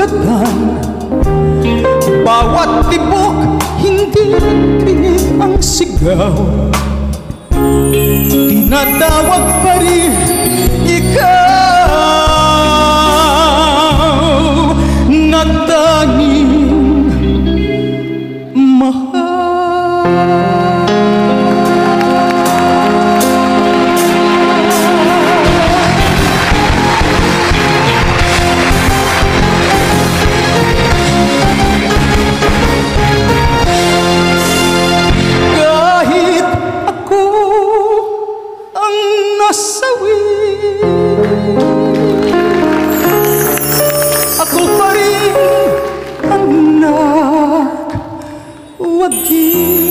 sugatan. Bawat tibok, hindi rinig ang sigaw. Tinatawag pa rin ikaw na tanging mahal. Ako pa rin ang nagwagi.